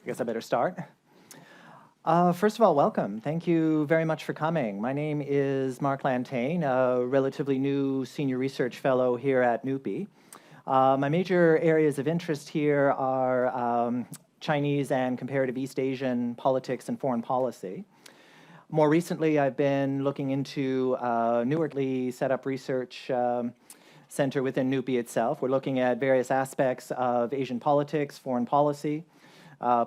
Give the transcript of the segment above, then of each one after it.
I guess I better start. First of all, welcome. Thank you very much for coming. My name is Marc Lanteigne, a relatively new senior research fellow here at NUPI. My major areas of interest here are Chinese and comparative East Asian politics and foreign policy. More recently, I've been looking into a newly set up research center within NUPI itself. We're looking at various aspects of Asian politics, foreign policy,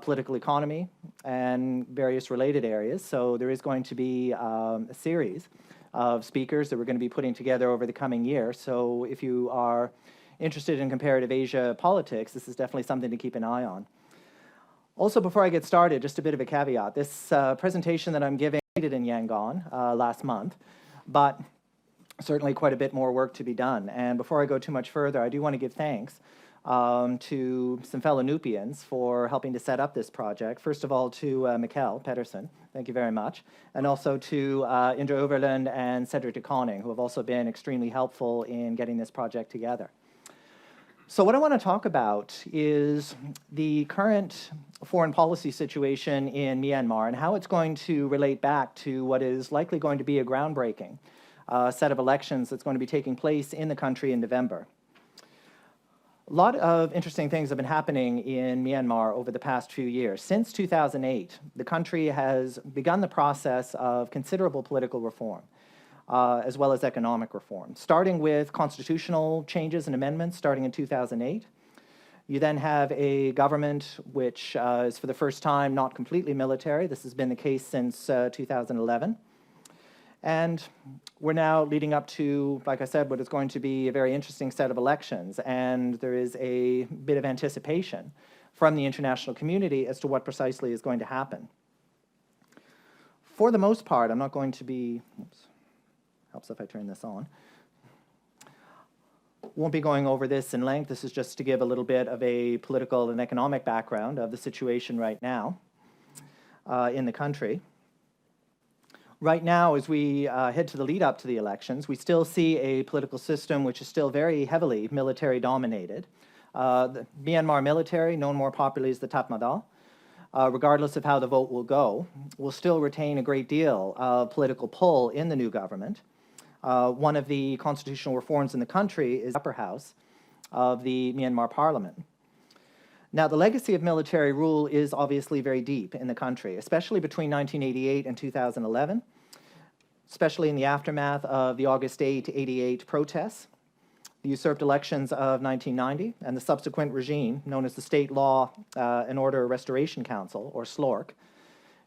political economy, and various related areas. So there is going to be a series of speakers that we're going to be putting together over the coming year. So if you are interested in comparative Asia politics, this is definitely something to keep an eye on. Also, before I get started, just a bit of a caveat. This presentation that I'm giving in Yangon last month, but certainly quite a bit more work to be done. And before I go too much further, I do want to give thanks to some fellow Nupians for helping to set up this project. First of all, to Mikkel Pedersen, thank you very much, and also to Indra Overland and Cedric de Koning, who have also been extremely helpful in getting this project together. So what I want to talk about is the current foreign policy situation in Myanmar and how it's going to relate back to what is likely going to be a groundbreaking set of elections that's going to be taking place in the country in November. A lot of interesting things have been happening in Myanmar over the past few years. Since 2008, the country has begun the process of considerable political reform, as well as economic reform, starting with constitutional changes and amendments starting in 2008. You then have a government which is for the first time not completely military. This has been the case since 2011. And we're now leading up to, like I said, what is going to be a very interesting set of elections. And there is a bit of anticipation from the international community as to what precisely is going to happen. For the most part, I'm not going to be, helps if I turn this on. Won't be going over this in length. This is just to give a little bit of a political and economic background of the situation right now in the country. Right now, as we head to the lead up to the elections, we still see a political system which is still very heavily military dominated. The Myanmar military, known more popularly as the Tatmadaw, regardless of how the vote will go, will still retain a great deal of political pull in the new government. One of the constitutional reforms in the country is the upper house of the Myanmar parliament. Now, the legacy of military rule is obviously very deep in the country, especially between 1988 and 2011, especially in the aftermath of the August 8, 88 protests, the usurped elections of 1990, and the subsequent regime, known as the State Law and Order Restoration Council, or SLORC,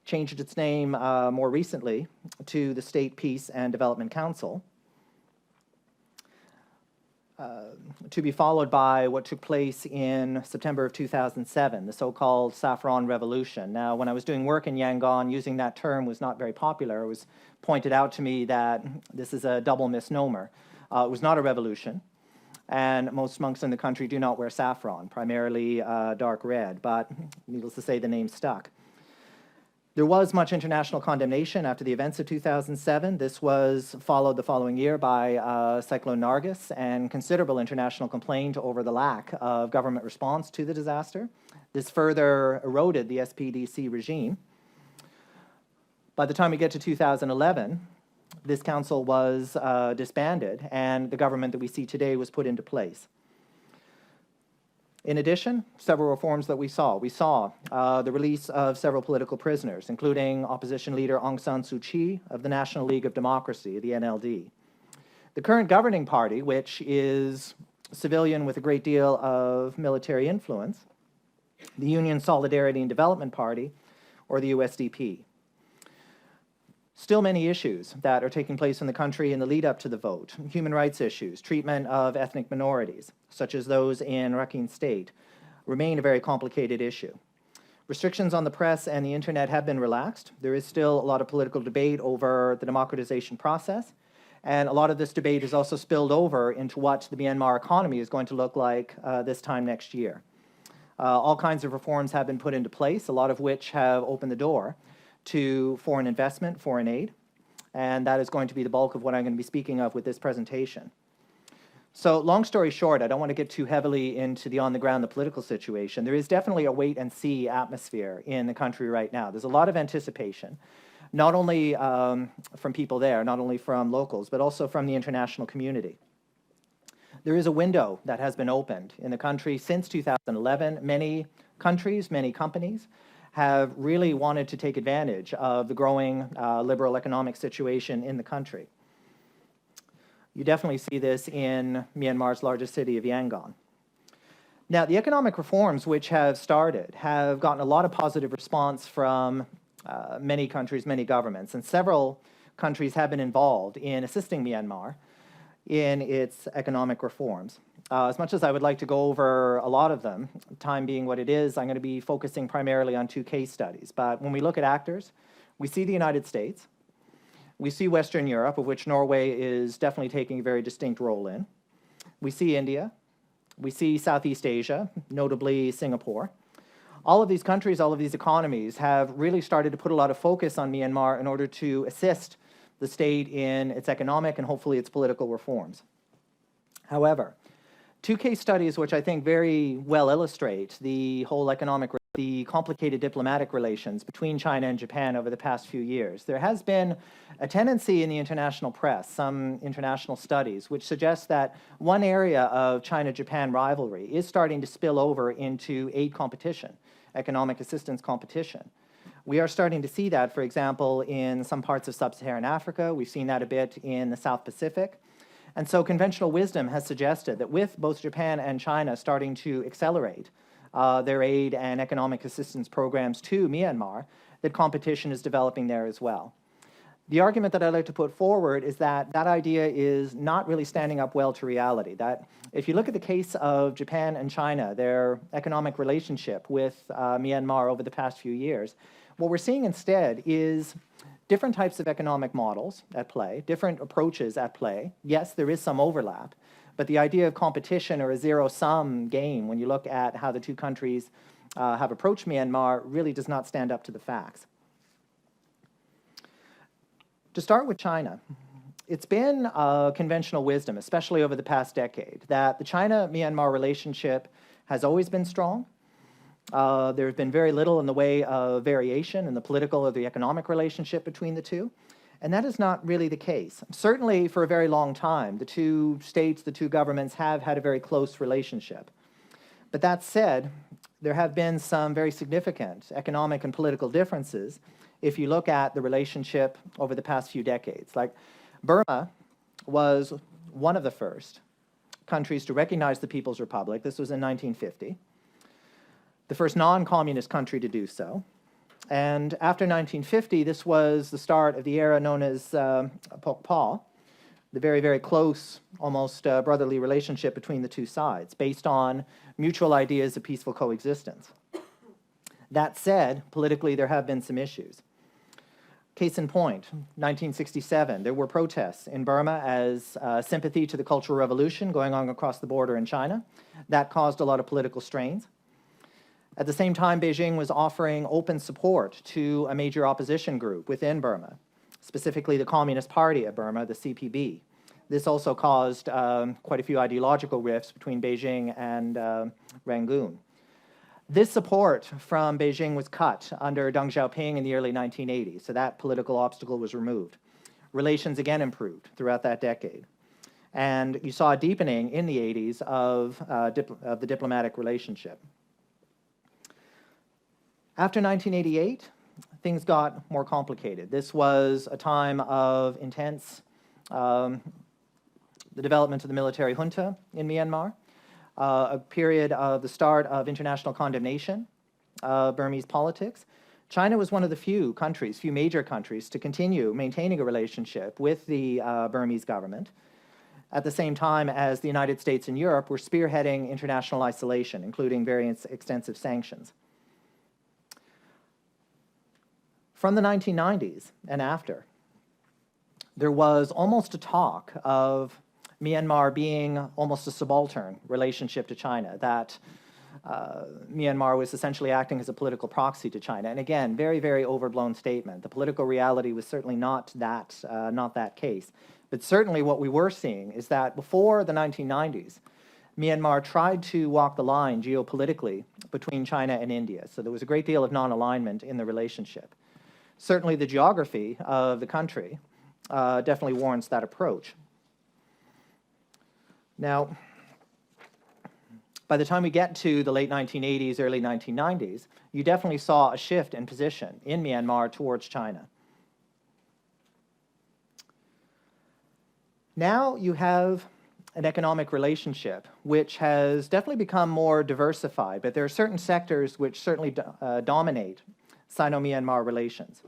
changed its name more recently to the State Peace and Development Council, to be followed by what took place in September of 2007, the so-called Saffron Revolution. Now, when I was doing work in Yangon, using that term was not very popular. It was pointed out to me that this is a double misnomer. It was not a revolution, and most monks in the country do not wear saffron, primarily dark red, but needless to say, the name stuck. There was much international condemnation after the events of 2007. This was followed the following year by Cyclone Nargis and considerable international complaint over the lack of government response to the disaster. This further eroded the SPDC regime. By the time we get to 2011, this council was disbanded and the government that we see today was put into place. In addition, several reforms that we saw. We saw the release of several political prisoners, including opposition leader Aung San Suu Kyi of the National League of Democracy, the NLD. The current governing party, which is civilian with a great deal of military influence, the Union Solidarity and Development Party, or the USDP. Still many issues that are taking place in the country in the lead up to the vote. Human rights issues, treatment of ethnic minorities, such as those in Rakhine State, remain a very complicated issue. Restrictions on the press and the internet have been relaxed. There is still a lot of political debate over the democratization process, and a lot of this debate is also spilled over into what the Myanmar economy is going to look like this time next year. All kinds of reforms have been put into place, a lot of which have opened the door to foreign investment, foreign aid, and that is going to be the bulk of what I'm going to be speaking of with this presentation. So long story short, I don't want to get too heavily into the on-the-ground, the political situation. There is definitely a wait-and-see atmosphere in the country right now. There's a lot of anticipation, not only from people there, not only from locals, but also from the international community. There is a window that has been opened in the country since 2011. Many countries, many companies have really wanted to take advantage of the growing liberal economic situation in the country. You definitely see this in Myanmar's largest city of Yangon. Now, the economic reforms which have started have gotten a lot of positive response from many countries, many governments, and several countries have been involved in assisting Myanmar in its economic reforms. As much as I would like to go over a lot of them, time being what it is, I'm going to be focusing primarily on 2 case studies. But when we look at actors, we see the United States, we see Western Europe, of which Norway is definitely taking a very distinct role in. We see India, we see Southeast Asia, notably Singapore. All of these countries, all of these economies have really started to put a lot of focus on Myanmar in order to assist the state in its economic and hopefully its political reforms. However, 2 case studies which I think very well illustrate the whole the complicated diplomatic relations between China and Japan over the past few years. There has been a tendency in the international press, some international studies, which suggest that one area of China-Japan rivalry is starting to spill over into aid competition, economic assistance competition. We are starting to see that, for example, in some parts of sub-Saharan Africa. We've seen that a bit in the South Pacific. And so conventional wisdom has suggested that with both Japan and China starting to accelerate their aid and economic assistance programs to Myanmar, that competition is developing there as well. The argument that I'd like to put forward is that that idea is not really standing up well to reality. That if you look at the case of Japan and China, their economic relationship with Myanmar over the past few years, what we're seeing instead is different types of economic models at play, different approaches at play. Yes, there is some overlap, but the idea of competition or a zero-sum game, when you look at how the 2 countries have approached Myanmar, really does not stand up to the facts. To start with China, it's been conventional wisdom, especially over the past decade, that the China-Myanmar relationship has always been strong. There has been very little in the way of variation in the political or the economic relationship between the 2. And that is not really the case. Certainly, for a very long time, the 2 states, the 2 governments have had a very close relationship. But that said, there have been some very significant economic and political differences if you look at the relationship over the past few decades. Like, Burma was one of the first countries to recognize the People's Republic. This was in 1950. The first non-communist country to do so. And after 1950, this was the start of the era known as Pokpa, the very, very close, almost brotherly relationship between the 2 sides, based on mutual ideas of peaceful coexistence. That said, politically, there have been some issues. Case in point, 1967, there were protests in Burma as sympathy to the Cultural Revolution going on across the border in China. That caused a lot of political strains. At the same time, Beijing was offering open support to a major opposition group within Burma, specifically the Communist Party of Burma, the CPB. This also caused quite a few ideological rifts between Beijing and Rangoon. This support from Beijing was cut under Deng Xiaoping in the early 1980s, so that political obstacle was removed. Relations again improved throughout that decade. And you saw a deepening in the 80s of the diplomatic relationship. After 1988, things got more complicated. This was a time of intense the development of the military junta in Myanmar, a period of the start of international condemnation of Burmese politics. China was one of the few major countries, to continue maintaining a relationship with the Burmese government, at the same time as the United States and Europe were spearheading international isolation, including very extensive sanctions. From the 1990s and after, there was almost a talk of Myanmar being almost a subaltern relationship to China, that Myanmar was essentially acting as a political proxy to China. And again, very, very overblown statement. The political reality was certainly not that case. But certainly what we were seeing is that before the 1990s, Myanmar tried to walk the line geopolitically between China and India. So there was a great deal of non-alignment in the relationship. Certainly the geography of the country definitely warrants that approach. Now, by the time we get to the late 1980s, early 1990s, you definitely saw a shift in position in Myanmar towards China. Now you have an economic relationship which has definitely become more diversified, but there are certain sectors which certainly dominate Sino-Myanmar relations.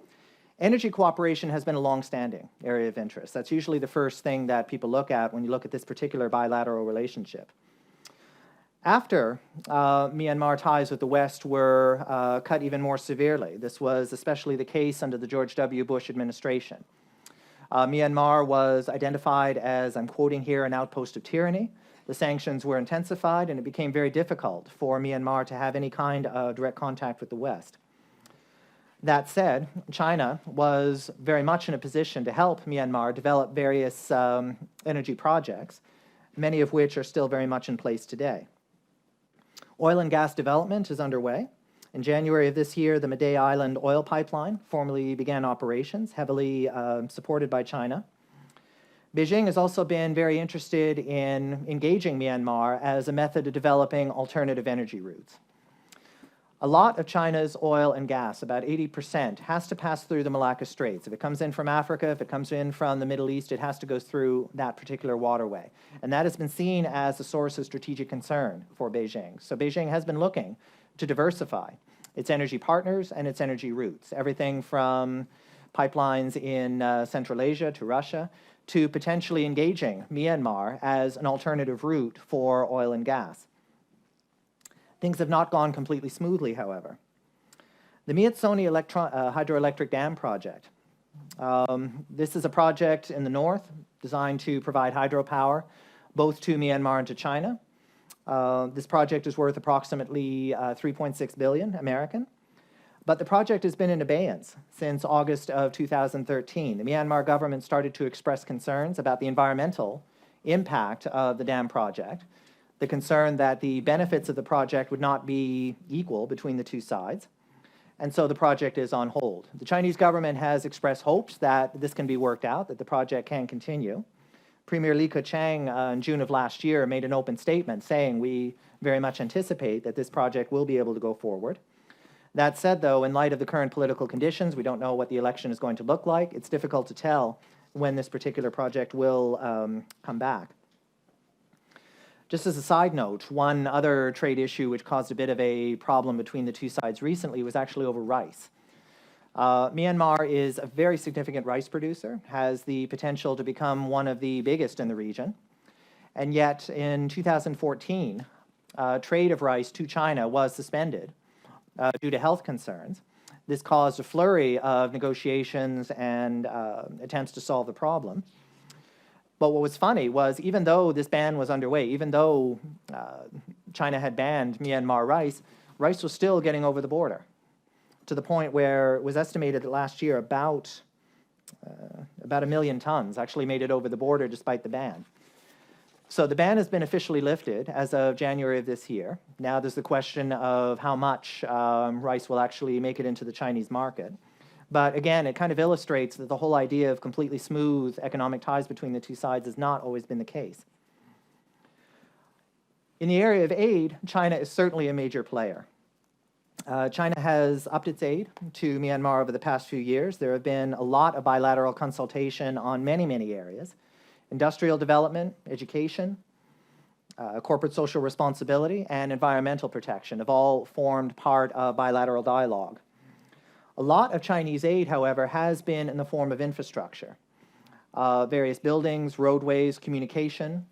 Energy cooperation has been a long-standing area of interest. That's usually the first thing that people look at when you look at this particular bilateral relationship. After Myanmar ties with the West were cut even more severely, this was especially the case under the George W. Bush administration. Myanmar was identified as, I'm quoting here, an outpost of tyranny. The sanctions were intensified, and it became very difficult for Myanmar to have any kind of direct contact with the West. That said, China was very much in a position to help Myanmar develop various energy projects, many of which are still very much in place today. Oil and gas development is underway. In January of this year, the Madey Island oil pipeline formally began operations, heavily supported by China. Beijing has also been very interested in engaging Myanmar as a method of developing alternative energy routes. A lot of China's oil and gas, about 80%, has to pass through the Malacca Straits. If it comes in from Africa, if it comes in from the Middle East, it has to go through that particular waterway. And that has been seen as a source of strategic concern for Beijing. So Beijing has been looking to diversify its energy partners and its energy routes, everything from pipelines in Central Asia to Russia, to potentially engaging Myanmar as an alternative route for oil and gas. Things have not gone completely smoothly, however. The Myitsone hydroelectric dam project. This is a project in the north designed to provide hydropower both to Myanmar and to China. This project is worth approximately 3.6 billion American. But the project has been in abeyance since August of 2013. The Myanmar government started to express concerns about the environmental impact of the dam project, the concern that the benefits of the project would not be equal between the two sides, and so the project is on hold. The Chinese government has expressed hopes that this can be worked out, that the project can continue. Premier Li Keqiang in June of last year made an open statement saying we very much anticipate that this project will be able to go forward. That said, though, in light of the current political conditions, we don't know what the election is going to look like. It's difficult to tell when this particular project will come back. Just as a side note, one other trade issue which caused a bit of a problem between the two sides recently was actually over rice. Myanmar is a very significant rice producer, has the potential to become one of the biggest in the region, and yet in 2014, trade of rice to China was suspended due to health concerns. This caused a flurry of negotiations and attempts to solve the problem. But what was funny was even though this ban was underway, even though China had banned Myanmar rice, rice was still getting over the border to the point where it was estimated that last year about 1 million tons actually made it over the border despite the ban. So the ban has been officially lifted as of January of this year. Now there's the question of how much rice will actually make it into the Chinese market. But again, it kind of illustrates that the whole idea of completely smooth economic ties between the two sides has not always been the case. In the area of aid, China is certainly a major player. China has upped its aid to Myanmar over the past few years. There have been a lot of bilateral consultation on many, many areas. Industrial development, education, corporate social responsibility, and environmental protection have all formed part of bilateral dialogue. A lot of Chinese aid, however, has been in the form of infrastructure, various buildings, roadways, communication.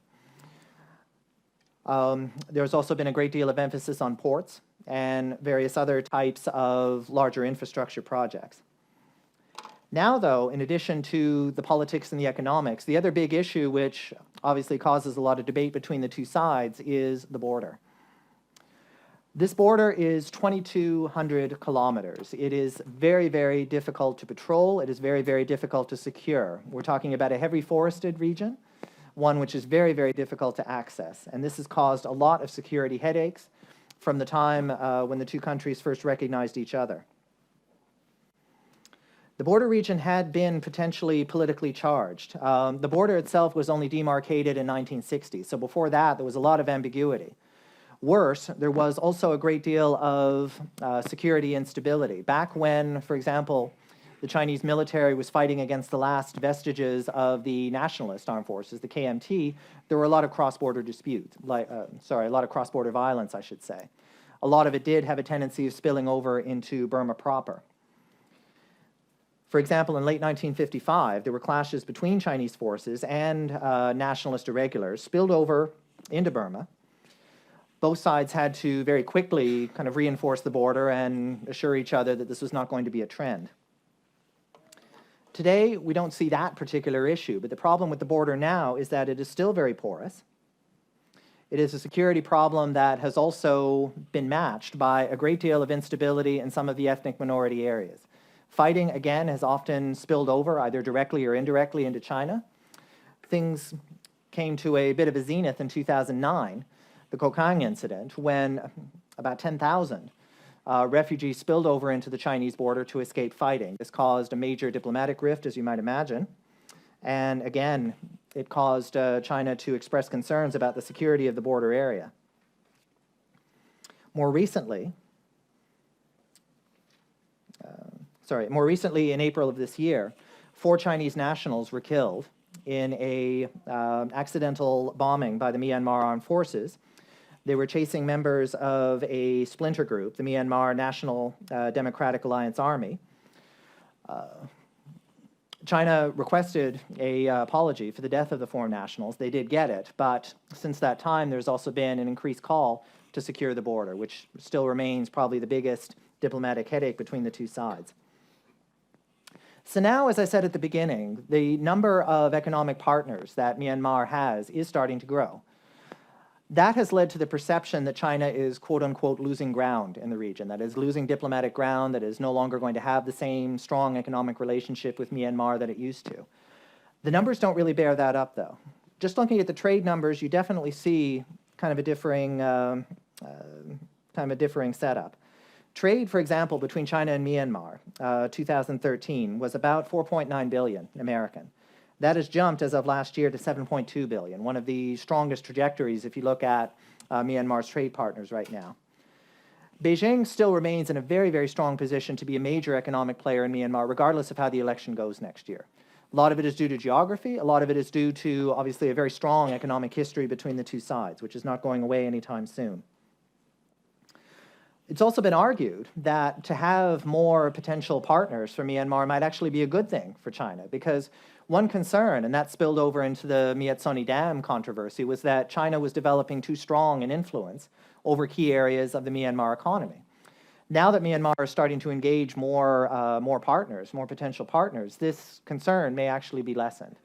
There's also been a great deal of emphasis on ports and various other types of larger infrastructure projects. Now, though, in addition to the politics and the economics, the other big issue which obviously causes a lot of debate between the two sides is the border. This border is 2,200 kilometers. It is very, very difficult to patrol. It is very, very difficult to secure. We're talking about a heavily forested region, one which is very, very difficult to access. And this has caused a lot of security headaches from the time when the two countries first recognized each other. The border region had been potentially politically charged. The border itself was only demarcated in 1960, so before that there was a lot of ambiguity. Worse, there was also a great deal of security instability. Back when, for example, the Chinese military was fighting against the last vestiges of the nationalist armed forces, the KMT, there were a lot of cross-border disputes, a lot of cross-border violence, I should say. A lot of it did have a tendency of spilling over into Burma proper. For example, in late 1955, there were clashes between Chinese forces and nationalist irregulars spilled over into Burma. Both sides had to very quickly kind of reinforce the border and assure each other that this was not going to be a trend. Today, we don't see that particular issue, but the problem with the border now is that it is still very porous. It is a security problem that has also been matched by a great deal of instability in some of the ethnic minority areas. Fighting, again, has often spilled over, either directly or indirectly, into China. Things came to a bit of a zenith in 2009, the Kokang incident, when about 10,000 refugees spilled over into the Chinese border to escape fighting. This caused a major diplomatic rift, as you might imagine. And again, it caused China to express concerns about the security of the border area. More recently, in April of this year, 4 Chinese nationals were killed in a accidental bombing by the Myanmar Armed Forces. They were chasing members of a splinter group, the Myanmar National Democratic Alliance Army. China requested an apology for the death of the 4 nationals. They did get it, but since that time, there's also been an increased call to secure the border, which still remains probably the biggest diplomatic headache between the two sides. So now, as I said at the beginning, the number of economic partners that Myanmar has is starting to grow. That has led to the perception that China is, quote-unquote, losing ground in the region, that is losing diplomatic ground, that is no longer going to have the same strong economic relationship with Myanmar that it used to. The numbers don't really bear that up, though. Just looking at the trade numbers, you definitely see kind of a differing setup. Trade, for example, between China and Myanmar, 2013, was about 4.9 billion American. That has jumped as of last year to 7.2 billion, one of the strongest trajectories if you look at Myanmar's trade partners right now. Beijing still remains in a very, very strong position to be a major economic player in Myanmar, regardless of how the election goes next year. A lot of it is due to geography. A lot of it is due to, obviously, a very strong economic history between the two sides, which is not going away anytime soon. It's also been argued that to have more potential partners for Myanmar might actually be a good thing for China, because one concern, and that spilled over into the Myitsone Dam controversy, was that China was developing too strong an influence over key areas of the Myanmar economy. Now that Myanmar is starting to engage more potential partners, this concern may actually be lessened.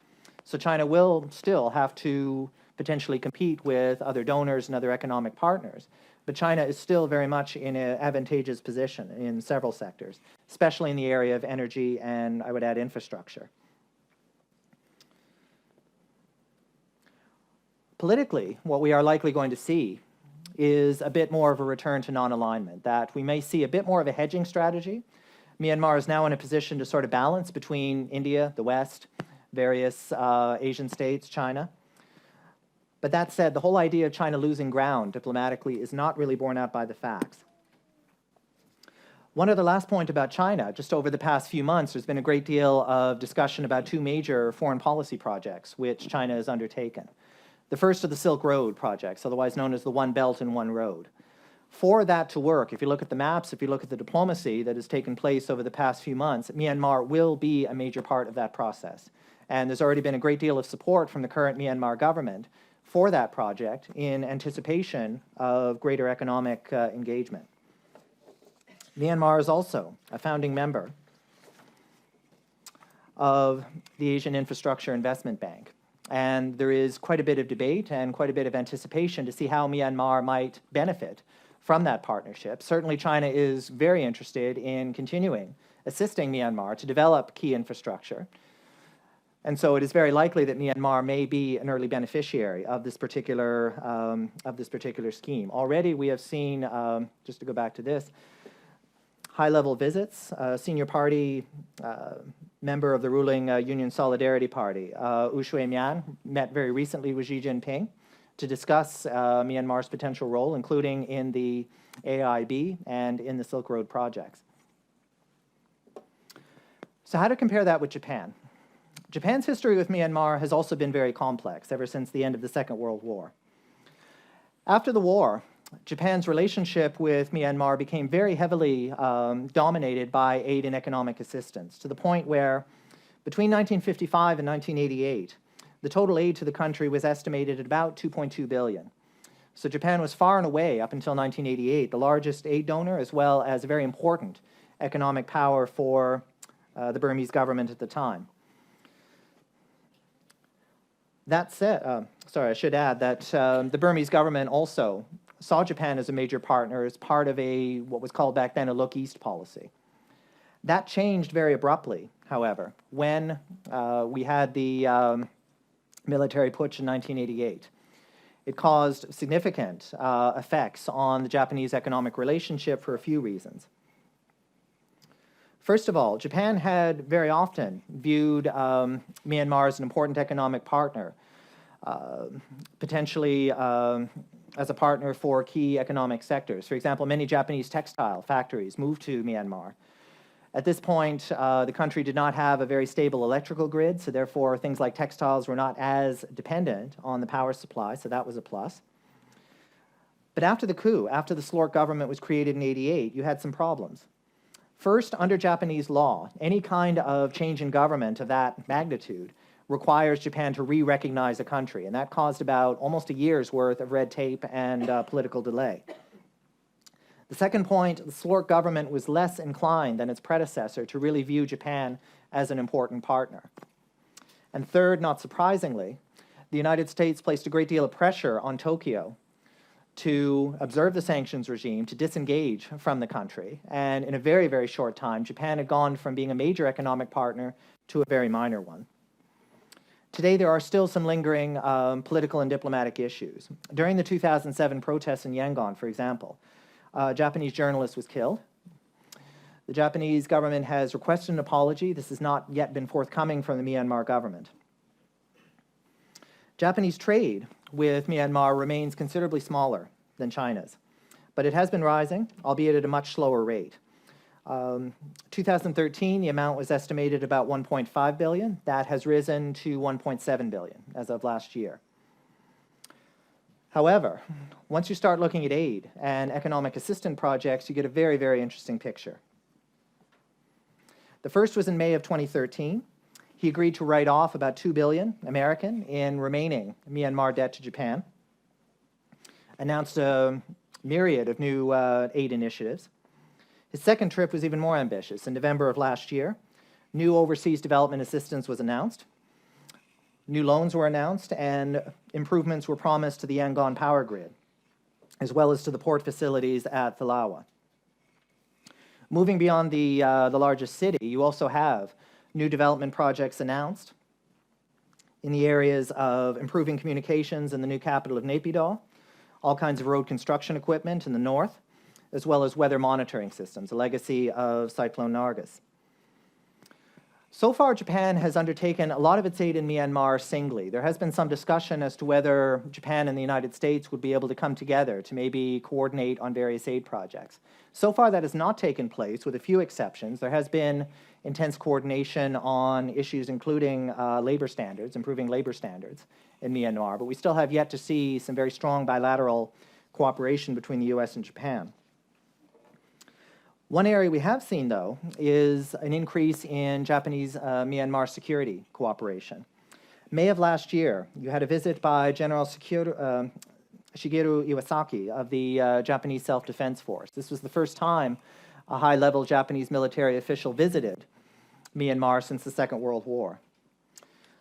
So China will still have to potentially compete with other donors and other economic partners. But China is still very much in an advantageous position in several sectors, especially in the area of energy and, I would add, infrastructure. Politically, what we are likely going to see is a bit more of a return to non-alignment, that we may see a bit more of a hedging strategy. Myanmar is now in a position to sort of balance between India, the West, various Asian states, China. But that said, the whole idea of China losing ground diplomatically is not really borne out by the facts. One other last point about China, just over the past few months, there's been a great deal of discussion about 2 major foreign policy projects which China has undertaken. The first are the Silk Road projects, otherwise known as the One Belt and One Road. For that to work, if you look at the maps, if you look at the diplomacy that has taken place over the past few months, Myanmar will be a major part of that process. And there's already been a great deal of support from the current Myanmar government for that project in anticipation of greater economic engagement. Myanmar is also a founding member of the Asian Infrastructure Investment Bank. And there is quite a bit of debate and quite a bit of anticipation to see how Myanmar might benefit from that partnership. Certainly China is very interested in continuing assisting Myanmar to develop key infrastructure. And so it is very likely that Myanmar may be an early beneficiary of this particular scheme. Already we have seen, just to go back to this, high-level visits. Senior party member of the ruling Union Solidarity Party, Wu Shui-mian, met very recently with Xi Jinping to discuss Myanmar's potential role, including in the AIB and in the Silk Road projects. So how to compare that with Japan? Japan's history with Myanmar has also been very complex ever since the end of the Second World War. After the war, Japan's relationship with Myanmar became very heavily dominated by aid and economic assistance, to the point where between 1955 and 1988, the total aid to the country was estimated at about 2.2 billion. So Japan was far and away, up until 1988, the largest aid donor, as well as a very important economic power for the Burmese government at the time. That said, I should add that the Burmese government also saw Japan as a major partner as part of what was called back then a Look East policy. That changed very abruptly, however, when we had the military putsch in 1988. It caused significant effects on the Japanese economic relationship for a few reasons. First of all, Japan had very often viewed Myanmar as an important economic partner, potentially as a partner for key economic sectors. For example, many Japanese textile factories moved to Myanmar. At this point, the country did not have a very stable electrical grid, so therefore things like textiles were not as dependent on the power supply, so that was a plus. But after the coup, after the SLORC government was created in '88, you had some problems. First, under Japanese law, any kind of change in government of that magnitude requires Japan to re-recognize a country, and that caused about almost a year's worth of red tape and political delay. The second point, the SLORC government was less inclined than its predecessor to really view Japan as an important partner. And third, not surprisingly, the United States placed a great deal of pressure on Tokyo to observe the sanctions regime, to disengage from the country. And in a very, very short time, Japan had gone from being a major economic partner to a very minor one. Today, there are still some lingering political and diplomatic issues. During the 2007 protests in Yangon, for example, a Japanese journalist was killed. The Japanese government has requested an apology. This has not yet been forthcoming from the Myanmar government. Japanese trade with Myanmar remains considerably smaller than China's, but it has been rising, albeit at a much slower rate. 2013, the amount was estimated about 1.5 billion. That has risen to 1.7 billion as of last year. However, once you start looking at aid and economic assistance projects, you get a very, very interesting picture. The first was in May of 2013. He agreed to write off about 2 billion American in remaining Myanmar debt to Japan, announced a myriad of new aid initiatives. His second trip was even more ambitious. In November of last year, new overseas development assistance was announced, new loans were announced, and improvements were promised to the Yangon power grid, as well as to the port facilities at Thilawa. Moving beyond the largest city, you also have new development projects announced in the areas of improving communications in the new capital of Naypyidaw, all kinds of road construction equipment in the north, as well as weather monitoring systems, a legacy of Cyclone Nargis. So far, Japan has undertaken a lot of its aid in Myanmar singly. There has been some discussion as to whether Japan and the United States would be able to come together to maybe coordinate on various aid projects. So far, that has not taken place, with a few exceptions. There has been intense coordination on issues including labor standards, improving labor standards in Myanmar, but we still have yet to see some very strong bilateral cooperation between the US and Japan. One area we have seen, though, is an increase in Japanese-Myanmar security cooperation. May of last year, you had a visit by General Shigeru Iwasaki of the Japanese Self-Defense Force. This was the first time a high-level Japanese military official visited Myanmar since the Second World War.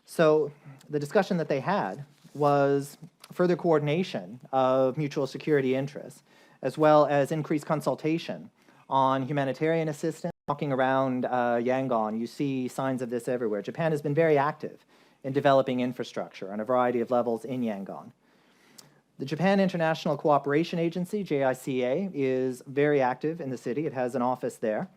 So the discussion that they had was further coordination of mutual security interests, as well as increased consultation on humanitarian assistance. Walking around Yangon, you see signs of this everywhere. Japan has been very active in developing infrastructure on a variety of levels in Yangon. The Japan International Cooperation Agency, JICA, is very active in the city. It has an office there.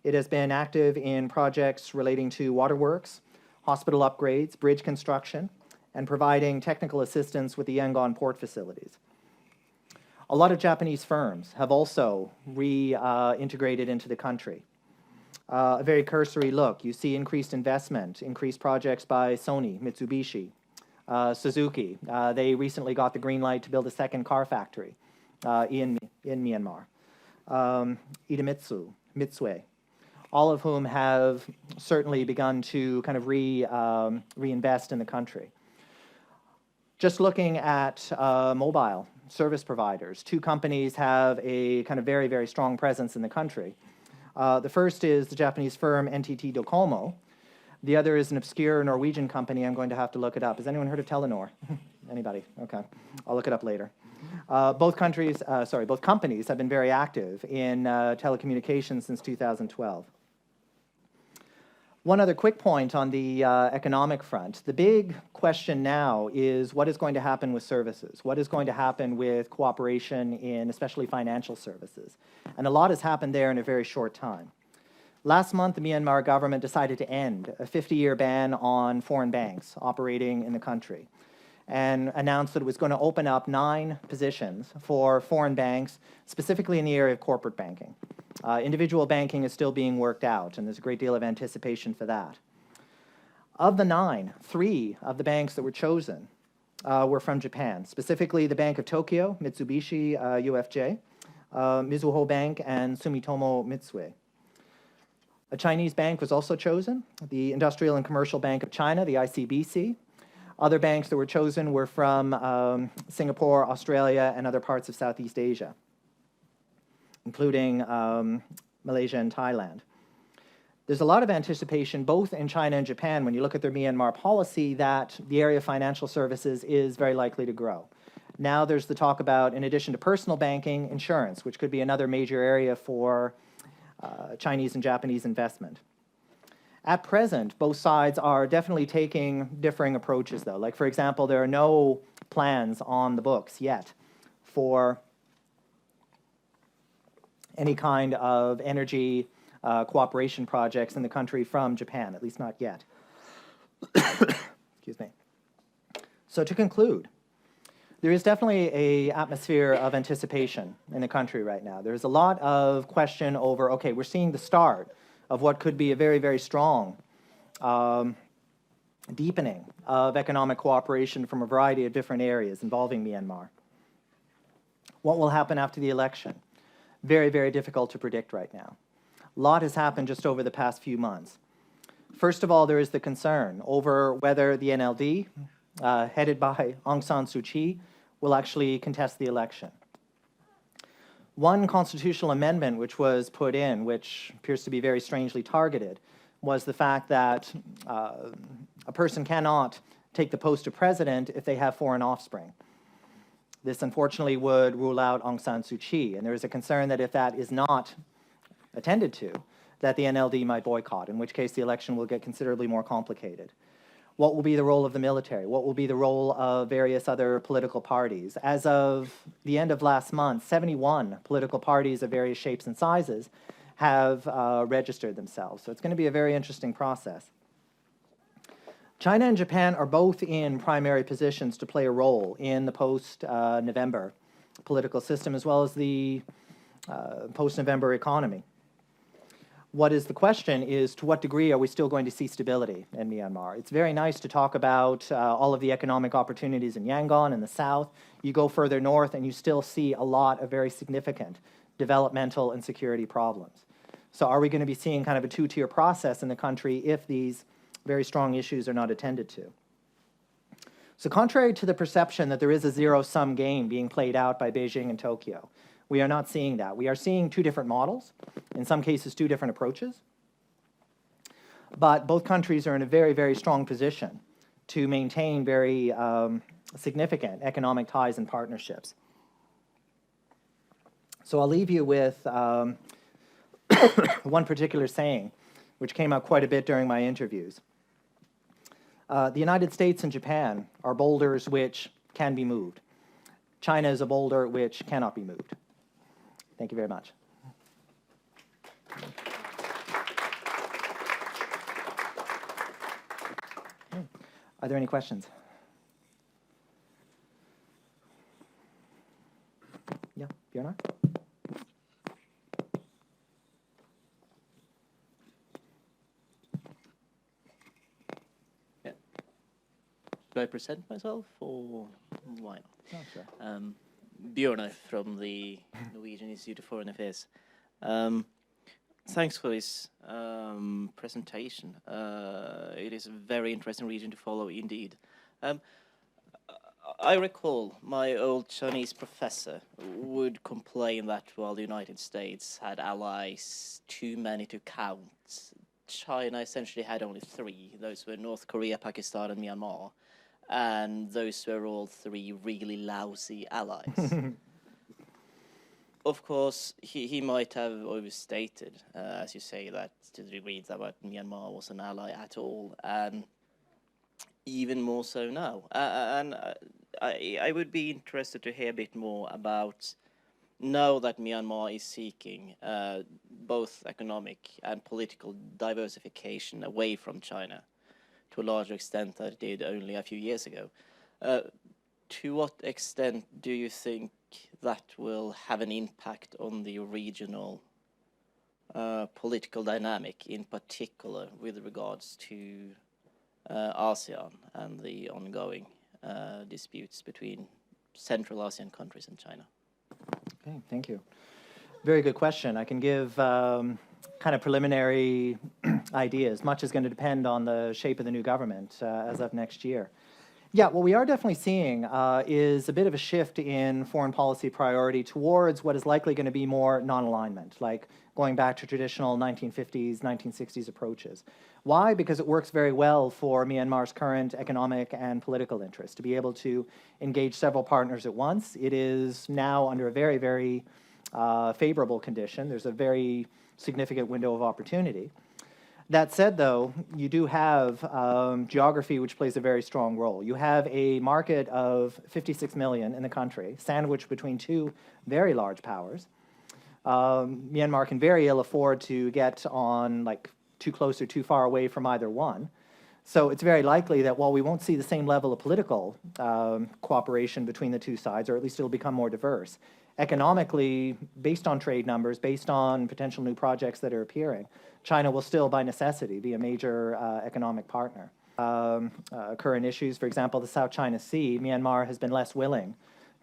It has been active in projects relating to waterworks, hospital upgrades, bridge construction, and providing technical assistance with the Yangon port facilities. A lot of Japanese firms have also reintegrated into the country. A very cursory look, you see increased investment, increased projects by Sony, Mitsubishi, Suzuki. They recently got the green light to build a second car factory in Myanmar. Idemitsu, Mitsui, all of whom have certainly begun to kind of reinvest in the country. Just looking at mobile service providers, two companies have a kind of very, very strong presence in the country. The first is the Japanese firm NTT Docomo. The other is an obscure Norwegian company. I'm going to have to look it up. Has anyone heard of Telenor? Anybody? Okay. I'll look it up later. Both companies have been very active in telecommunications since 2012. One other quick point on the economic front. The big question now is what is going to happen with services? What is going to happen with cooperation in especially financial services? And a lot has happened there in a very short time. Last month, the Myanmar government decided to end a 50-year ban on foreign banks operating in the country and announced that it was going to open up 9 positions for foreign banks, specifically in the area of corporate banking. Individual banking is still being worked out, and there's a great deal of anticipation for that. Of the 9, 3 of the banks that were chosen were from Japan, specifically the Bank of Tokyo, Mitsubishi UFJ, Mizuho Bank, and Sumitomo Mitsui. A Chinese bank was also chosen, the Industrial and Commercial Bank of China, the ICBC. Other banks that were chosen were from Singapore, Australia, and other parts of Southeast Asia, including Malaysia and Thailand. There's a lot of anticipation, both in China and Japan, when you look at their Myanmar policy, that the area of financial services is very likely to grow. Now there's the talk about, in addition to personal banking, insurance, which could be another major area for Chinese and Japanese investment. At present, both sides are definitely taking differing approaches, though. Like, for example, there are no plans on the books yet for any kind of energy cooperation projects in the country from Japan, at least not yet. Excuse me. So to conclude, there is definitely an atmosphere of anticipation in the country right now. There's a lot of question over, okay, we're seeing the start of what could be a very, very strong deepening of economic cooperation from a variety of different areas involving Myanmar. What will happen after the election? Very, very difficult to predict right now. A lot has happened just over the past few months. First of all, there is the concern over whether the NLD, headed by Aung San Suu Kyi, will actually contest the election. One constitutional amendment which was put in, which appears to be very strangely targeted, was the fact that a person cannot take the post of president if they have foreign offspring. This unfortunately would rule out Aung San Suu Kyi, and there is a concern that if that is not attended to, that the NLD might boycott, in which case the election will get considerably more complicated. What will be the role of the military? What will be the role of various other political parties? As of the end of last month, 71 political parties of various shapes and sizes have registered themselves. So it's going to be a very interesting process. China and Japan are both in primary positions to play a role in the post-November political system, as well as the post-November economy. What is the question is, to what degree are we still going to see stability in Myanmar? It's very nice to talk about all of the economic opportunities in Yangon in the south. You go further north and you still see a lot of very significant developmental and security problems. So are we going to be seeing kind of a two-tier process in the country if these very strong issues are not attended to? So contrary to the perception that there is a zero-sum game being played out by Beijing and Tokyo, we are not seeing that. We are seeing two different models, in some cases two different approaches, but both countries are in a very, very strong position to maintain very significant economic ties and partnerships. So I'll leave you with one particular saying, which came out quite a bit during my interviews. The United States and Japan are boulders which can be moved. China is a boulder which cannot be moved. Thank you very much. Are there any questions? Yeah, Björnar? Yeah. Do I present myself or why not? Oh, sure. Björnar from the Norwegian Institute of Foreign Affairs. Thanks for this presentation. It is a very interesting region to follow indeed. I recall my old Chinese professor would complain that while the United States had allies too many to count, China essentially had only three. Those were North Korea, Pakistan, and Myanmar. And those were all three really lousy allies. Of course, he might have overstated, as you say, that to the degree that Myanmar was an ally at all, and even more so now. I would be interested to hear a bit more about, now that Myanmar is seeking both economic and political diversification away from China, to a larger extent than it did only a few years ago. To what extent do you think that will have an impact on the regional political dynamic, in particular with regards to ASEAN and the ongoing disputes between Central ASEAN countries and China? Okay, thank you. Very good question. I can give kind of preliminary ideas. Much is going to depend on the shape of the new government as of next year. Yeah, what we are definitely seeing is a bit of a shift in foreign policy priority towards what is likely going to be more non-alignment, like going back to traditional 1950s, 1960s approaches. Why? Because it works very well for Myanmar's current economic and political interests to be able to engage several partners at once. It is now under a very, very favorable condition. There's a very significant window of opportunity. That said, though, you do have geography which plays a very strong role. You have a market of 56 million in the country, sandwiched between two very large powers. Myanmar can very ill afford to get on like too close or too far away from either one. So it's very likely that while we won't see the same level of political cooperation between the two sides, or at least it'll become more diverse, economically, based on trade numbers, based on potential new projects that are appearing, China will still, by necessity, be a major economic partner. Current issues, for example, the South China Sea, Myanmar has been less willing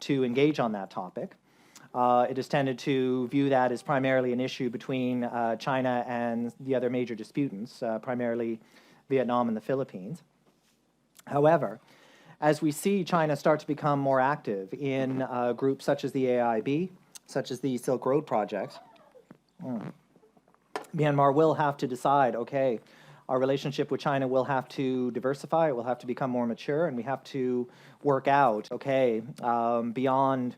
to engage on that topic. It has tended to view that as primarily an issue between China and the other major disputants, primarily Vietnam and the Philippines. However, as we see China start to become more active in groups such as the AIIB, such as the Silk Road Project, Myanmar will have to decide, okay, our relationship with China will have to diversify, it will have to become more mature, and we have to work out, okay, beyond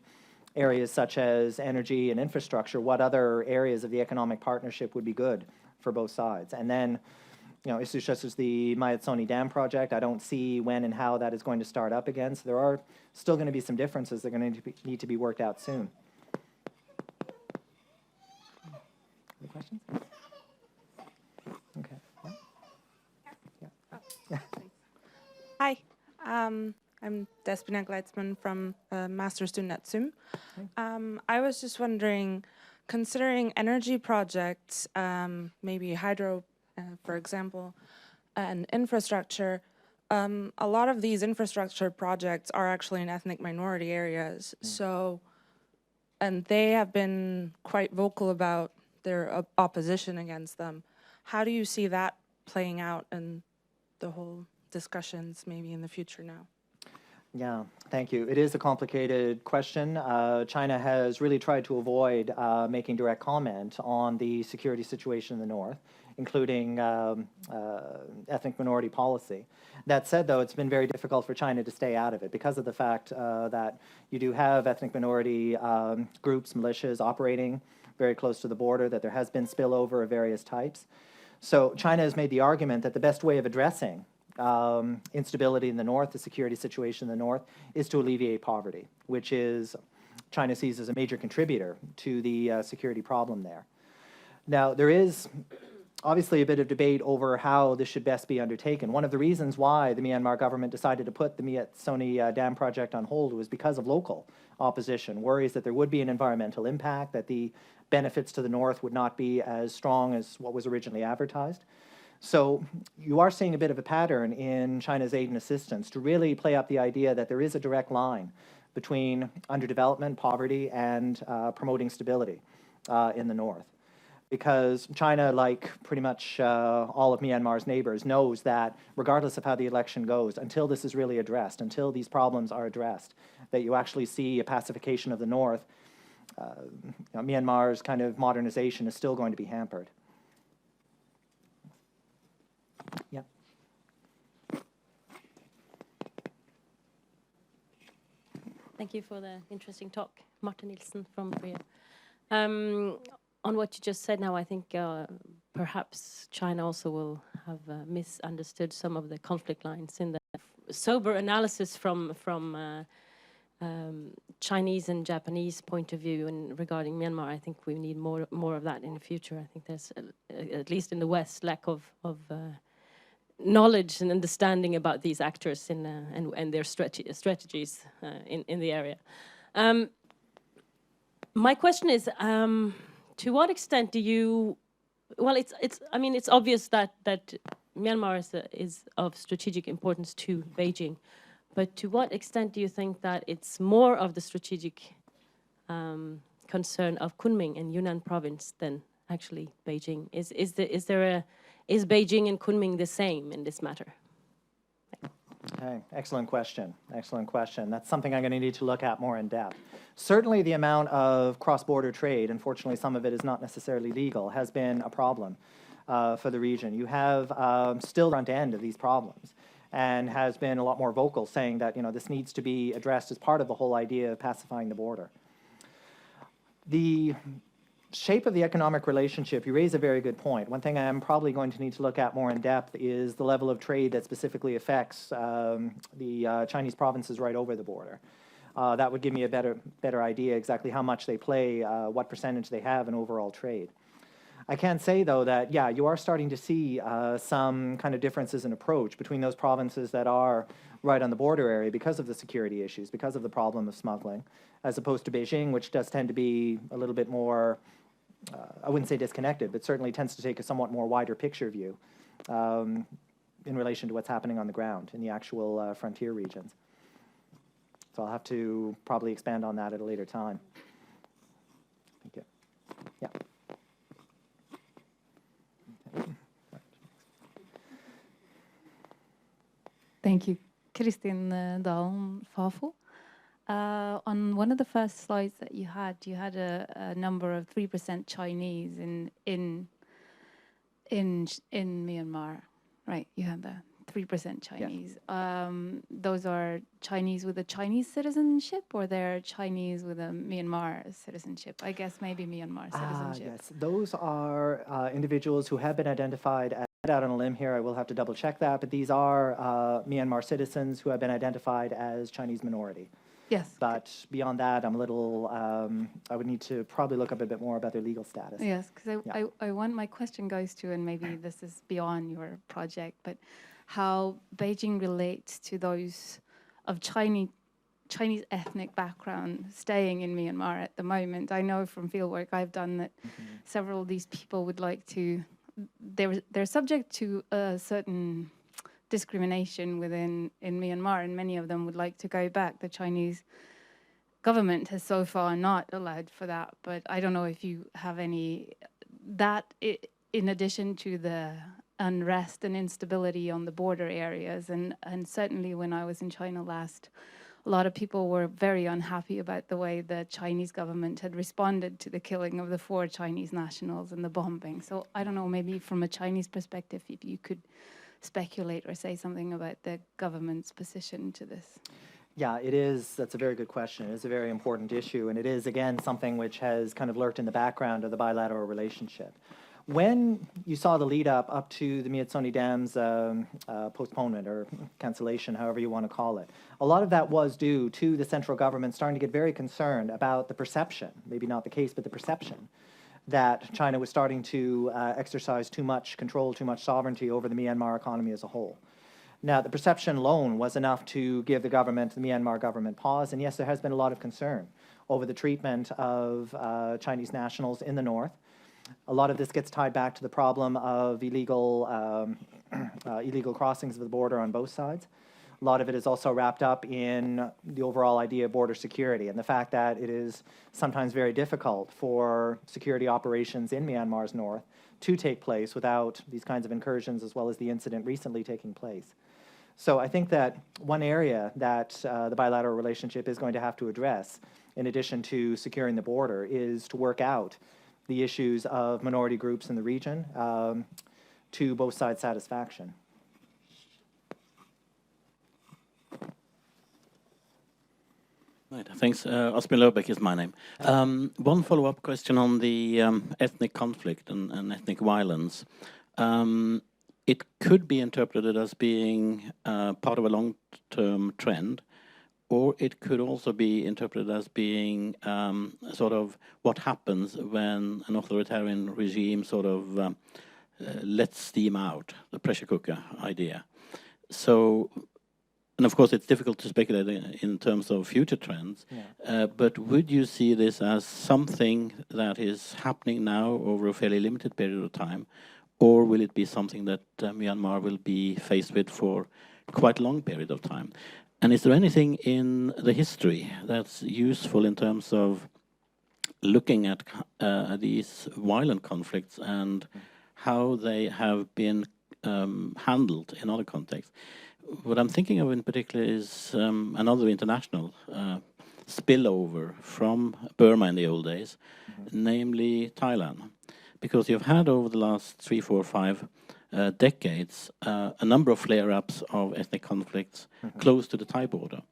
areas such as energy and infrastructure, what other areas of the economic partnership would be good for both sides. And then, you know, issues such as the Myanmar Dam project, I don't see when and how that is going to start up again, so there are still going to be some differences that are going to need to be worked out soon. Any questions? Okay. Yeah. Hi, I'm Despina Gleitzman from Master Student at SUM. I was just wondering, considering energy projects, maybe hydro, for example, and infrastructure, a lot of these infrastructure projects are actually in ethnic minority areas. So, and they have been quite vocal about their opposition against them. How do you see that playing out in the whole discussions maybe in the future now? Yeah, thank you. It is a complicated question. China has really tried to avoid making direct comment on the security situation in the north. including ethnic minority policy. That said, though, it's been very difficult for China to stay out of it because of the fact that you do have ethnic minority groups, militias operating very close to the border, that there has been spillover of various types. So China has made the argument that the best way of addressing instability in the north, the security situation in the north, is to alleviate poverty, which is China sees as a major contributor to the security problem there. Now, there is obviously a bit of debate over how this should best be undertaken. One of the reasons why the Myanmar government decided to put the Myitsone Dam project on hold was because of local opposition, worries that there would be an environmental impact, that the benefits to the north would not be as strong as what was originally advertised. So you are seeing a bit of a pattern in China's aid and assistance to really play up the idea that there is a direct line between underdevelopment, poverty, and promoting stability in the north. Because China, like pretty much all of Myanmar's neighbors, knows that regardless of how the election goes, until this is really addressed, until these problems are addressed, that you actually see a pacification of the north, Myanmar's kind of modernization is still going to be hampered. Yeah. Thank you for the interesting talk, Martin Nielsen from Korea. On what you just said now, I think perhaps China also will have misunderstood some of the conflict lines in the sober analysis from Chinese and Japanese point of view and regarding Myanmar. I think we need more of that in the future. I think there's, at least in the West, lack of knowledge and understanding about these actors and their strategies in the area. My question is, to what extent do you? Well, I mean, it's obvious that Myanmar is of strategic importance to Beijing, but to what extent do you think that it's more of the strategic concern of Kunming and Yunnan province than actually Beijing? Is Beijing and Kunming the same in this matter? Okay, excellent question. Excellent question. That's something I'm going to need to look at more in depth. Certainly the amount of cross-border trade, unfortunately some of it is not necessarily legal, has been a problem for the region. You have still the front end of these problems and has been a lot more vocal saying that, you know, this needs to be addressed as part of the whole idea of pacifying the border. The shape of the economic relationship, you raise a very good point. One thing I am probably going to need to look at more in depth is the level of trade that specifically affects the Chinese provinces right over the border. That would give me a better idea exactly how much they play, what percentage they have in overall trade. I can say, though, that, yeah, you are starting to see some kind of differences in approach between those provinces that are right on the border area because of the security issues, because of the problem of smuggling, as opposed to Beijing, which does tend to be a little bit more, I wouldn't say disconnected, but certainly tends to take a somewhat more wider picture view in relation to what's happening on the ground in the actual frontier regions. So I'll have to probably expand on that at a later time. Thank you. Yeah. Thank you. Kristin Dahlen Fafo. On one of the first slides that you had a number of 3% Chinese in Myanmar, right? You had the 3% Chinese. Yeah. Those are Chinese with a Chinese citizenship, or they're Chinese with a Myanmar citizenship? I guess maybe Myanmar citizenship. Yes, those are individuals who have been identified as, out on a limb here, I will have to double check that, but these are Myanmar citizens who have been identified as Chinese minority. Yes. But beyond that, I'm a little, I would need to probably look up a bit more about their legal status. Yes, because I want, my question goes to, and maybe this is beyond your project, but how Beijing relates to those of Chinese ethnic background staying in Myanmar at the moment. I know from fieldwork I've done that several of these people would like to, they're subject to a certain discrimination in Myanmar, and many of them would like to go back. The Chinese government has so far not allowed for that, but I don't know if you have any, that in addition to the unrest and instability on the border areas, and certainly when I was in China last a lot of people were very unhappy about the way the Chinese government had responded to the killing of the 4 Chinese nationals and the bombing. So I don't know, maybe from a Chinese perspective, if you could speculate or say something about the government's position to this. Yeah, it is. That's a very good question. It is a very important issue, and it is, again, something which has kind of lurked in the background of the bilateral relationship. When you saw the lead up to the Myanmar Dam's postponement or cancellation, however you want to call it, a lot of that was due to the central government starting to get very concerned about the perception, maybe not the case, but the perception that China was starting to exercise too much control, too much sovereignty over the Myanmar economy as a whole. Now, the perception alone was enough to give the Myanmar government pause, and yes, there has been a lot of concern over the treatment of Chinese nationals in the north. A lot of this gets tied back to the problem of illegal crossings of the border on both sides. A lot of it is also wrapped up in the overall idea of border security and the fact that it is sometimes very difficult for security operations in Myanmar's north to take place without these kinds of incursions, as well as the incident recently taking place. So I think that one area that the bilateral relationship is going to have to address, in addition to securing the border, is to work out the issues of minority groups in the region to both sides' satisfaction. Right, thanks. Asbjørn Lørbekk is my name. One follow-up question on the ethnic conflict and ethnic violence. It could be interpreted as being part of a long-term trend, or it could also be interpreted as being sort of what happens when an authoritarian regime sort of lets steam out, the pressure cooker idea. So, and of course it's difficult to speculate in terms of future trends, but would you see this as something that is happening now over a fairly limited period of time, or will it be something that Myanmar will be faced with for quite a long period of time? And is there anything in the history that's useful in terms of looking at these violent conflicts and how they have been handled in other contexts? What I'm thinking of in particular is another international spillover from Burma in the old days, namely Thailand. Because you've had over the last 3, 4, 5 decades a number of flare-ups of ethnic conflicts close to the Thai border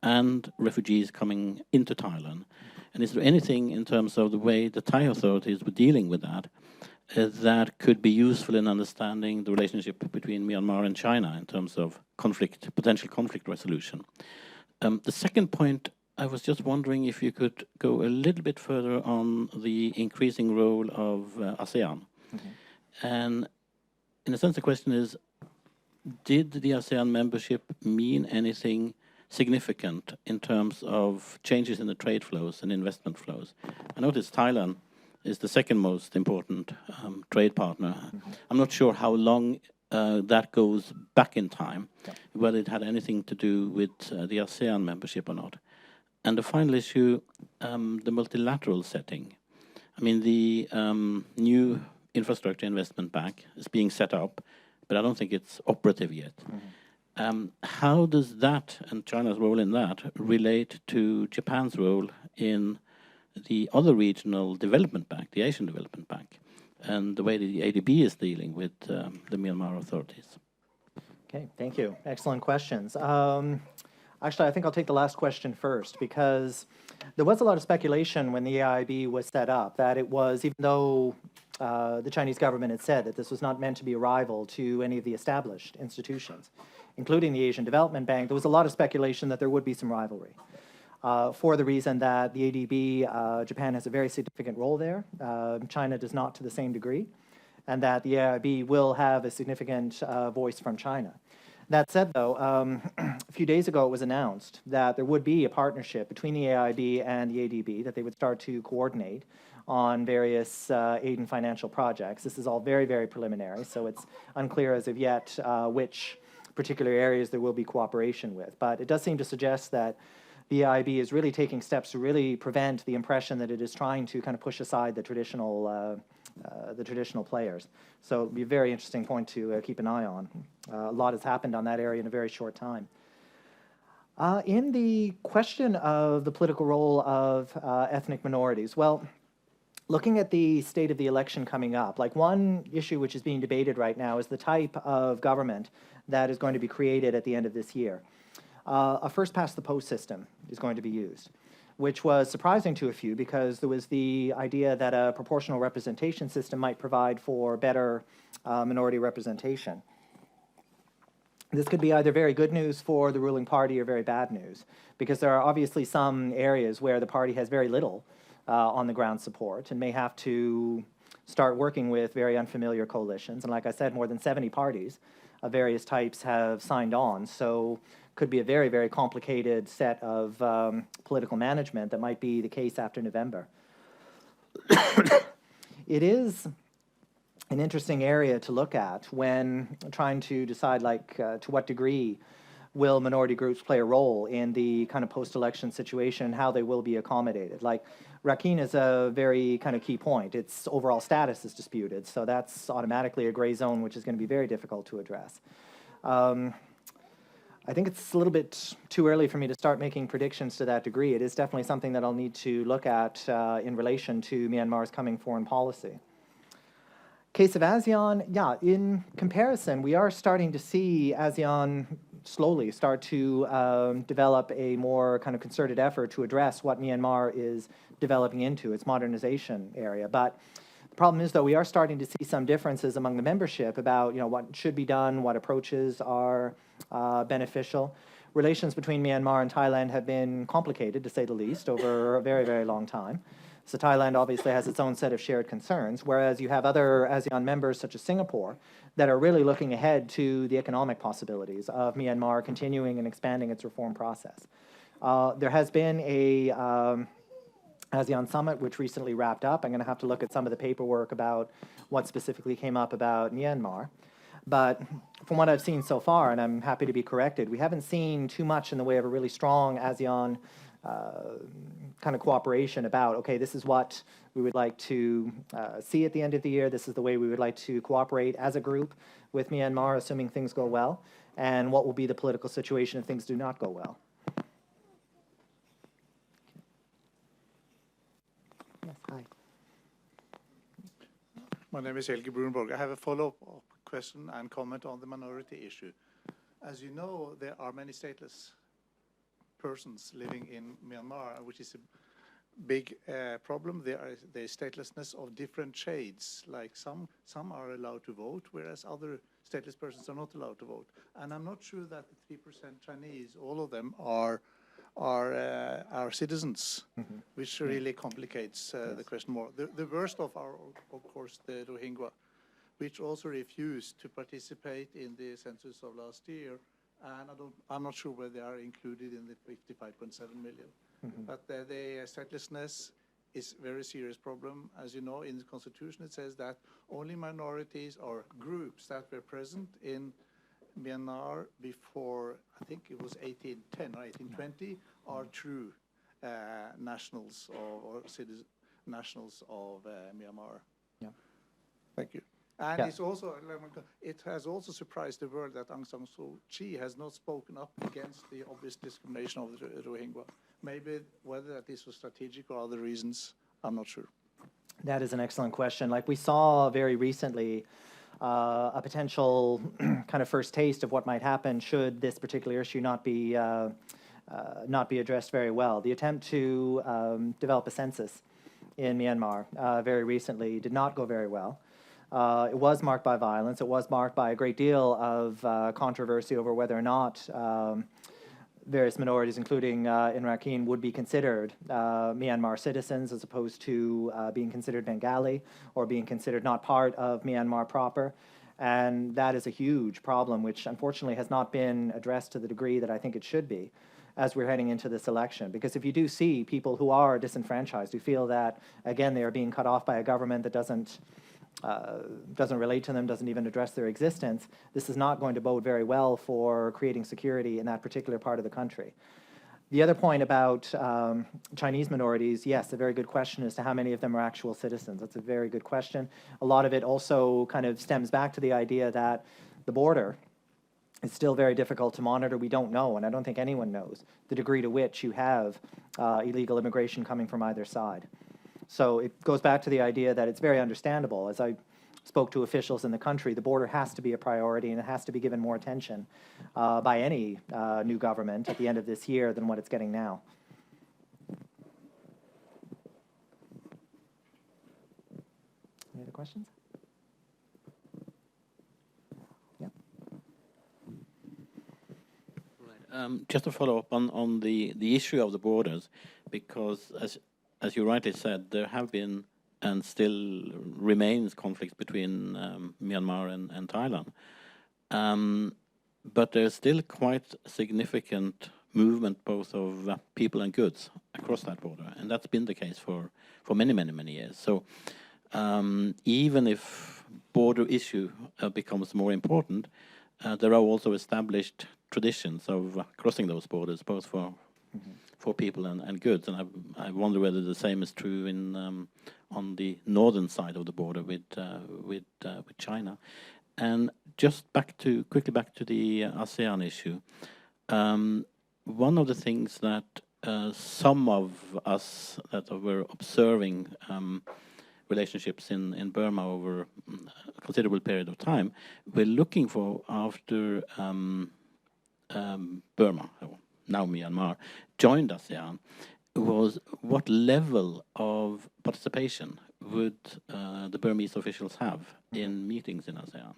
and refugees coming into Thailand. And is there anything in terms of the way the Thai authorities were dealing with that that could be useful in understanding the relationship between Myanmar and China in terms of conflict, potential conflict resolution? The second point, I was just wondering if you could go a little bit further on the increasing role of ASEAN. And in a sense, the question is, did the ASEAN membership mean anything significant in terms of changes in the trade flows and investment flows? I noticed Thailand is the second most important trade partner. I'm not sure how long that goes back in time, whether it had anything to do with the ASEAN membership or not. And the final issue, the multilateral setting. I mean, the new infrastructure investment bank is being set up, but I don't think it's operative yet. How does that and China's role in that relate to Japan's role in the other regional development bank, the Asian Development Bank, and the way the ADB is dealing with the Myanmar authorities? Okay, thank you. Excellent questions. Actually, I think I'll take the last question first, because there was a lot of speculation when the AIIB was set up that it was, even though the Chinese government had said that this was not meant to be a rival to any of the established institutions, including the Asian Development Bank, there was a lot of speculation that there would be some rivalry. For the reason that the ADB, Japan has a very significant role there, China does not to the same degree, and that the AIIB will have a significant voice from China. That said, though, a few days ago it was announced that there would be a partnership between the AIIB and the ADB, that they would start to coordinate on various aid and financial projects. This is all very, very preliminary, so it's unclear as of yet which particular areas there will be cooperation with. But it does seem to suggest that the AIIB is really taking steps to really prevent the impression that it is trying to kind of push aside the traditional players. So it'll be a very interesting point to keep an eye on. A lot has happened on that area in a very short time. In the question of the political role of ethnic minorities, well, looking at the state of the election coming up, like one issue which is being debated right now is the type of government that is going to be created at the end of this year. A first-past-the-post system is going to be used, which was surprising to a few because there was the idea that a proportional representation system might provide for better minority representation. This could be either very good news for the ruling party or very bad news, because there are obviously some areas where the party has very little on the ground support and may have to start working with very unfamiliar coalitions. And like I said, more than 70 parties of various types have signed on, so could be a very, very complicated set of political management that might be the case after November. It is an interesting area to look at when trying to decide, like, to what degree will minority groups play a role in the kind of post-election situation, how they will be accommodated. Like, Rakhine is a very kind of key point. Its overall status is disputed, so that's automatically a gray zone, which is going to be very difficult to address. I think it's a little bit too early for me to start making predictions to that degree. It is definitely something that I'll need to look at in relation to Myanmar's coming foreign policy. Case of ASEAN, yeah, in comparison, we are starting to see ASEAN slowly start to develop a more kind of concerted effort to address what Myanmar is developing into, its modernization area. But the problem is, though, we are starting to see some differences among the membership about, what should be done, what approaches are beneficial. Relations between Myanmar and Thailand have been complicated, to say the least, over a very, very long time. So Thailand obviously has its own set of shared concerns, whereas you have other ASEAN members such as Singapore that are really looking ahead to the economic possibilities of Myanmar continuing and expanding its reform process. There has been a ASEAN summit which recently wrapped up. I'm going to have to look at some of the paperwork about what specifically came up about Myanmar. But from what I've seen so far, and I'm happy to be corrected, we haven't seen too much in the way of a really strong ASEAN kind of cooperation about, okay, this is what we would like to see at the end of the year, this is the way we would like to cooperate as a group with Myanmar, assuming things go well, and what will be the political situation if things do not go well. Yes, hi. My name is Helge Brunborg. I have a follow-up question and comment on the minority issue. As you know, there are many stateless persons living in Myanmar, which is a big problem. There is statelessness of different shades. Like some are allowed to vote, whereas other stateless persons are not allowed to vote. And I'm not sure that the 3% Chinese, all of them are citizens, which really complicates the question more. The worst of course, the Rohingya, which also refused to participate in the census of last year. And I'm not sure whether they are included in the 55.7 million. But the statelessness is a very serious problem. As you know, in the Constitution, it says that only minorities or groups that were present in Myanmar before, I think it was 1810 or 1820, are true nationals or citizens, nationals of Myanmar. Yeah. Thank you. And yeah. It has also surprised the world that Aung San Suu Kyi has not spoken up against the obvious discrimination of the Rohingya. Maybe whether this was strategic or other reasons, I'm not sure. That is an excellent question. Like we saw very recently, a potential kind of first taste of what might happen should this particular issue not be addressed very well. The attempt to develop a census in Myanmar very recently did not go very well. It was marked by violence. It was marked by a great deal of controversy over whether or not various minorities, including in Rakhine, would be considered Myanmar citizens as opposed to being considered Bengali or being considered not part of Myanmar proper. And that is a huge problem, which unfortunately has not been addressed to the degree that I think it should be as we're heading into this election. Because if you do see people who are disenfranchised, who feel that, again, they are being cut off by a government that doesn't relate to them, doesn't even address their existence, this is not going to bode very well for creating security in that particular part of the country. The other point about Chinese minorities, yes, a very good question as to how many of them are actual citizens. That's a very good question. A lot of it also kind of stems back to the idea that the border is still very difficult to monitor. We don't know, and I don't think anyone knows, the degree to which you have illegal immigration coming from either side. So it goes back to the idea that it's very understandable. As I spoke to officials in the country, the border has to be a priority, and it has to be given more attention by any new government at the end of this year than what it's getting now. Any other questions? Yeah. Just to follow up on the issue of the borders, because as you rightly said, there have been and still remains conflicts between Myanmar and Thailand. But there's still quite significant movement both of people and goods across that border, and that's been the case for many years. So even if border issue becomes more important, there are also established traditions of crossing those borders, both for people and goods, and I wonder whether the same is true in on the northern side of the border with China. And just quickly back to the ASEAN issue. One of the things that some of us that were observing relationships in Burma over a considerable period of time were looking for after Burma, now Myanmar, joined ASEAN, was what level of participation would the Burmese officials have in meetings in ASEAN?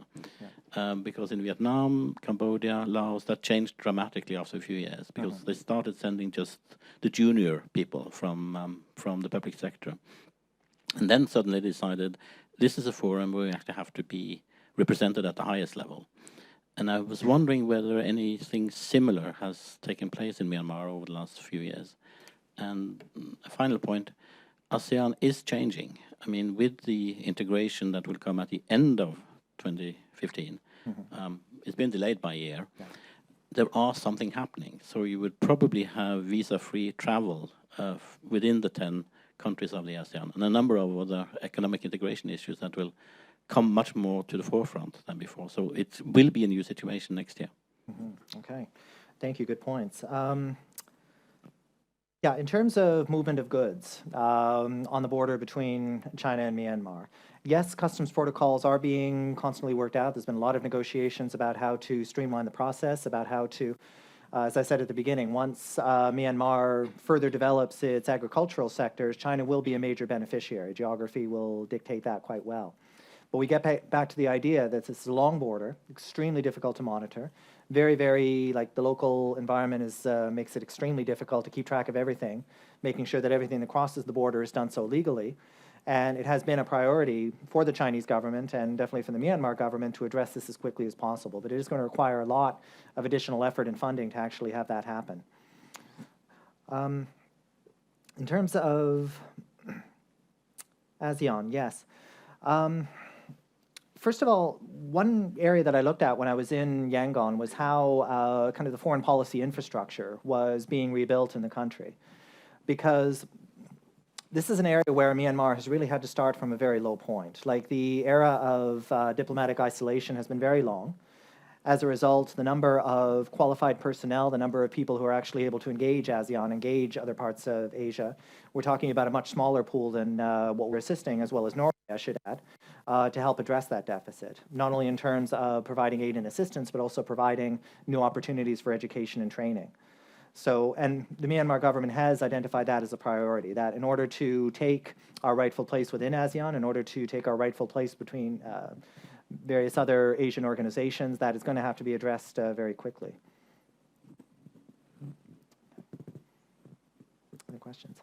Yeah. Because in Vietnam, Cambodia, Laos, that changed dramatically after a few years, because they started sending just the junior people from the public sector. And then suddenly decided, this is a forum where we actually have to be represented at the highest level. And I was wondering whether anything similar has taken place in Myanmar over the last few years. And a final point, ASEAN is changing. I mean, with the integration that will come at the end of 2015, it's been delayed by a year. Yeah. There are something happening. So you would probably have visa-free travel within the 10 countries of the ASEAN, and a number of other economic integration issues that will come much more to the forefront than before. So it will be a new situation next year. Okay, thank you, good points. Yeah, in terms of movement of goods on the border between China and Myanmar, yes, customs protocols are being constantly worked out. There's been a lot of negotiations about how to streamline the process, about how to, as I said at the beginning, once Myanmar further develops its agricultural sectors, China will be a major beneficiary. Geography will dictate that quite well. But we get back to the idea that this is a long border, extremely difficult to monitor, very, like the local environment makes it extremely difficult to keep track of everything, making sure that everything that crosses the border is done so legally. And it has been a priority for the Chinese government and definitely for the Myanmar government to address this as quickly as possible. But it is going to require a lot of additional effort and funding to actually have that happen. In terms of ASEAN, yes. First of all, one area that I looked at when I was in Yangon was how kind of the foreign policy infrastructure was being rebuilt in the country. Because this is an area where Myanmar has really had to start from a very low point. Like the era of diplomatic isolation has been very long. As a result, the number of qualified personnel, the number of people who are actually able to engage ASEAN, engage other parts of Asia, we're talking about a much smaller pool than what we're assisting, as well as Norway, I should add, to help address that deficit, not only in terms of providing aid and assistance, but also providing new opportunities for education and training. So, and the Myanmar government has identified that as a priority, that in order to take our rightful place within ASEAN, in order to take our rightful place between various other Asian organizations, that is going to have to be addressed very quickly. Any questions?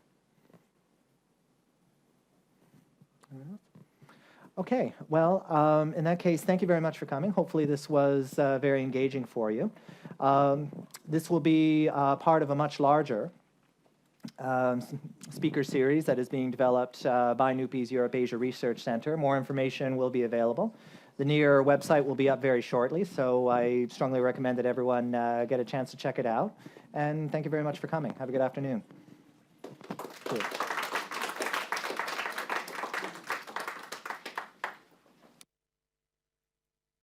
Okay, well, in that case, thank you very much for coming. Hopefully this was very engaging for you. This will be part of a much larger speaker series that is being developed by NUPI's Europe-Asia Research Center. More information will be available. The NEAR website will be up very shortly, so I strongly recommend that everyone get a chance to check it out. And thank you very much for coming. Have a good afternoon. Cool.